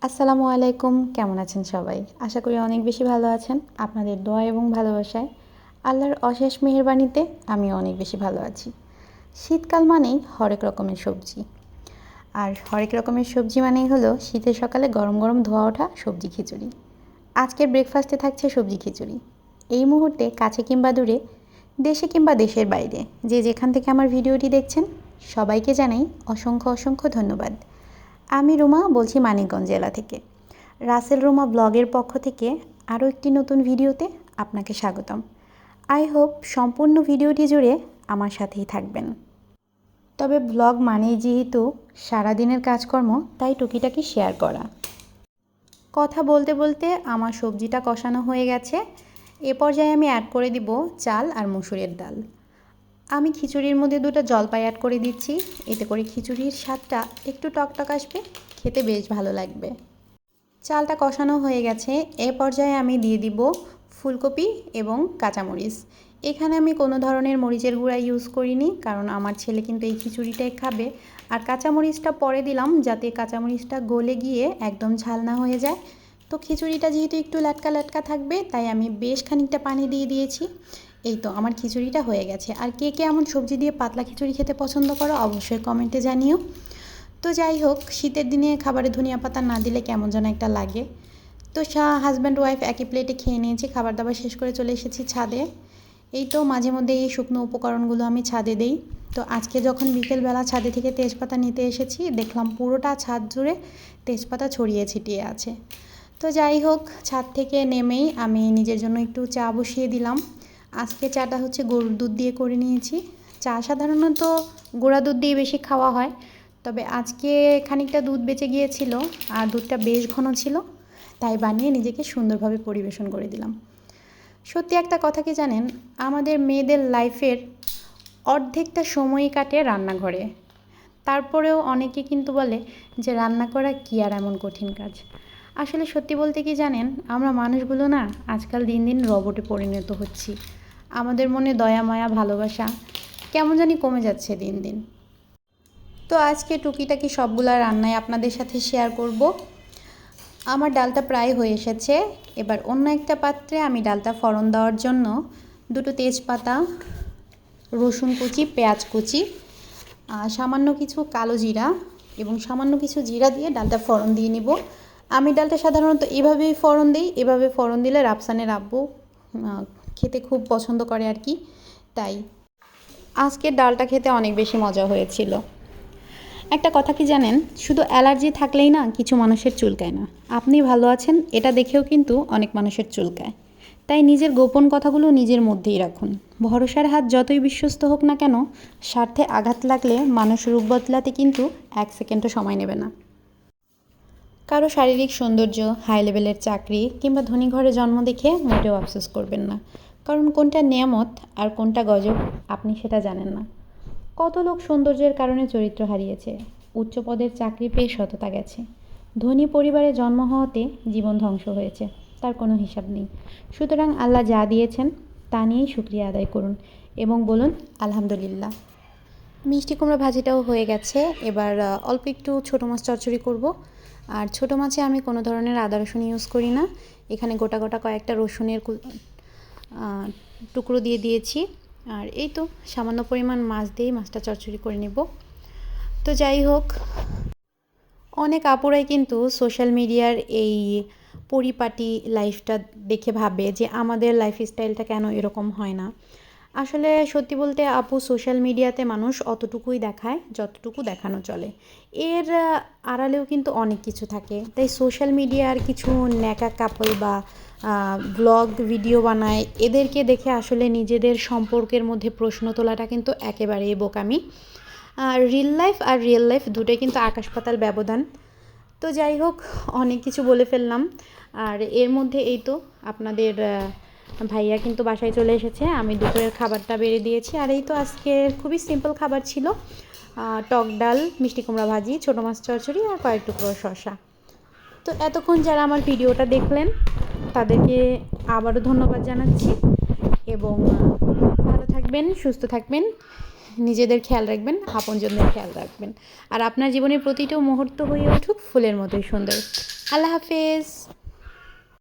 আসসালামু আলাইকুম, কেমন আছেন সবাই? আশা করি অনেক বেশি ভালো আছেন। আপনাদের দোয়া এবং ভালোবাসায় আল্লাহর অশেষ মেহেরবানিতে আমি অনেক বেশি ভালো আছি। শীতকাল মানেই হরেক রকমের সবজি, আর হরেক রকমের সবজি মানেই হলো শীতের সকালে গরম গরম ধোয়া ওঠা সবজি খিচুড়ি। আজকের ব্রেকফাস্টে থাকছে সবজি খিচুড়ি। এই মুহূর্তে কাছে কিংবা দূরে, দেশে কিংবা দেশের বাইরে যে যেখান থেকে আমার ভিডিওটি দেখছেন, সবাইকে জানাই অসংখ্য অসংখ্য ধন্যবাদ। আমি রুমা বলছি মানিকগঞ্জ জেলা থেকে। রাসেল রুমা ব্লগের পক্ষ থেকে আরও একটি নতুন ভিডিওতে আপনাকে স্বাগতম। আই হোপ সম্পূর্ণ ভিডিওটি জুড়ে আমার সাথেই থাকবেন। তবে ব্লগ মানেই যেহেতু সারাদিনের কাজকর্ম, তাই টুকিটাকি শেয়ার করা। কথা বলতে বলতে আমার সবজিটা কষানো হয়ে গেছে। এ পর্যায়ে আমি অ্যাড করে দিব চাল আর মসুরের ডাল। আমি খিচুড়ির মধ্যে 2টা জলপাই অ্যাড করে দিচ্ছি, এতে করে খিচুড়ির স্বাদটা একটু টকটক আসবে, খেতে বেশ ভালো লাগবে। চালটা কষানো হয়ে গেছে। এ পর্যায়ে আমি দিয়ে দিব ফুলকপি এবং কাঁচামরিচ। এখানে আমি কোনো ধরনের মরিচের গুঁড়া ইউজ করিনি, কারণ আমার ছেলে কিন্তু এই খিচুড়িটাই খাবে। আর কাঁচামরিচটা পরে দিলাম যাতে কাঁচামরিচটা গলে গিয়ে একদম ঝাল না হয়ে যায়। তো খিচুড়িটা যেহেতু একটু লাটকা লাটকা থাকবে, তাই আমি বেশ খানিকটা পানি দিয়ে দিয়েছি। এই তো আমার খিচুড়িটা হয়ে গেছে। আর কে কে এমন সবজি দিয়ে পাতলা খিচুড়ি খেতে পছন্দ করো অবশ্যই কমেন্টে জানিও। তো যাই হোক, শীতের দিনে খাবারে ধনিয়া পাতা না দিলে কেমন যেন একটা লাগে। তো হাজব্যান্ড ওয়াইফ একই প্লেটে খেয়ে নিয়েছি, খাবার দাবার শেষ করে চলে এসেছি ছাদে। এই তো মাঝে মধ্যে এই শুকনো উপকরণগুলো আমি ছাদে দেই। তো আজকে যখন বিকেলবেলা ছাদে থেকে তেজপাতা নিতে এসেছি, দেখলাম পুরোটা ছাদ জুড়ে তেজপাতা ছড়িয়ে ছিটিয়ে আছে। তো যাই হোক, ছাদ থেকে নেমেই আমি নিজের জন্য একটু চা বসিয়ে দিলাম। আজকে চাটা হচ্ছে গরুর দুধ দিয়ে করে নিয়েছি। চা সাধারণত গুঁড়া দুধ দিয়ে বেশি খাওয়া হয়, তবে আজকে খানিকটা দুধ বেঁচে গিয়েছিল আর দুধটা বেশ ঘন ছিল, তাই বানিয়ে নিজেকে সুন্দরভাবে পরিবেশন করে দিলাম। সত্যি একটা কথা কি জানেন, আমাদের মেয়েদের লাইফের অর্ধেকটা সময়ই কাটে রান্নাঘরে। তারপরেও অনেকে কিন্তু বলে যে রান্না করা কী আর এমন কঠিন কাজ। আসলে সত্যি বলতে কি জানেন, আমরা মানুষগুলো না আজকাল দিন দিন রোবটে পরিণত হচ্ছি। আমাদের মনে দয়া মায়া ভালোবাসা কেমন জানি কমে যাচ্ছে দিন দিন। তো আজকে টুকিটাকি সবগুলা রান্নায় আপনাদের সাথে শেয়ার করব। আমার ডালটা প্রায় হয়ে এসেছে। এবার অন্য একটা পাত্রে আমি ডালটা ফোড়ন দেওয়ার জন্য 2টো তেজপাতা, রসুন কুচি, পেঁয়াজ কুচি, সামান্য কিছু কালো জিরা এবং সামান্য কিছু জিরা দিয়ে ডালটা ফোড়ন দিয়ে নিব। আমি ডালটা সাধারণত এভাবেই ফোড়ন দিই। এভাবে ফোড়ন দিলে রাফসানের আব্বু খেতে খুব পছন্দ করে আর কি, তাই আজকের ডালটা খেতে অনেক বেশি মজা হয়েছিল। একটা কথা কি জানেন, শুধু অ্যালার্জি থাকলেই না কিছু মানুষের চুলকায় না। আপনি ভালো আছেন এটা দেখেও কিন্তু অনেক মানুষের চুলকায়। তাই নিজের গোপন কথাগুলো নিজের মধ্যেই রাখুন। ভরসার হাত যতই বিশ্বস্ত হোক না কেন, স্বার্থে আঘাত লাগলে মানুষ রূপ বদলাতে কিন্তু 1 সেকেন্ডও সময় নেবে না। কারো শারীরিক সৌন্দর্য, হাই লেভেলের চাকরি কিংবা ধনী ঘরে জন্ম দেখে মোটেও আফসোস করবেন না, কারণ কোনটা নেয়ামত আর কোনটা গজব আপনি সেটা জানেন না। কত লোক সৌন্দর্যের কারণে চরিত্র হারিয়েছে, উচ্চ পদের চাকরি পেয়ে সততা গেছে, ধনী পরিবারে জন্ম হওয়াতে জীবন ধ্বংস হয়েছে, তার কোনো হিসাব নেই। সুতরাং আল্লাহ যা দিয়েছেন তা নিয়েই শুকরিয়া আদায় করুন এবং বলুন আলহামদুলিল্লাহ। মিষ্টি কুমড়া ভাজিটাও হয়ে গেছে। এবার অল্প একটু ছোটো মাছ চচ্চড়ি করব। আর ছোটো মাছে আমি কোনো ধরনের আদা রসুন ইউজ করি না। এখানে গোটা গোটা কয়েকটা রসুনের টুকরো দিয়ে দিয়েছি। আর এই তো সামান্য পরিমাণ মাছ দিয়েই মাছটা চচ্চড়ি করে নেব। তো যাই হোক, অনেক আপুরাই কিন্তু সোশ্যাল মিডিয়ার এই পরিপাটি লাইফটা দেখে ভাবে যে আমাদের লাইফস্টাইলটা কেন এরকম হয় না। আসলে সত্যি বলতে আপু, সোশ্যাল মিডিয়াতে মানুষ অতটুকুই দেখায় যতটুকু দেখানো চলে। এর আড়ালেও কিন্তু অনেক কিছু থাকে। তাই সোশ্যাল মিডিয়ার কিছু ন্যাকা কাপল বা ব্লগ ভিডিও বানায়, এদেরকে দেখে আসলে নিজেদের সম্পর্কের মধ্যে প্রশ্ন তোলাটা কিন্তু একেবারেই বোকামি। রিয়েল লাইফ দুটোই কিন্তু আকাশ পাতাল ব্যবধান। তো যাই হোক, অনেক কিছু বলে ফেললাম। আর এর মধ্যে এই তো আপনাদের ভাইয়া কিন্তু বাসায় চলে এসেছে। আমি দুপুরের খাবারটা বেড়ে দিয়েছি। আর এই তো আজকের খুবই সিম্পল খাবার ছিল, টক ডাল, মিষ্টি কুমড়া ভাজি, ছোটো মাছ চচ্চড়ি আর কয়েক টুকরো শসা। তো এতক্ষণ যারা আমার ভিডিওটা দেখলেন তাদেরকে আবারও ধন্যবাদ জানাচ্ছি এবং ভালো থাকবেন, সুস্থ থাকবেন, নিজেদের খেয়াল রাখবেন, আপনজনদের খেয়াল রাখবেন। আর আপনার জীবনের প্রতিটা মুহূর্ত হয়ে উঠুক ফুলের মতোই সুন্দর। আল্লাহ হাফেজ।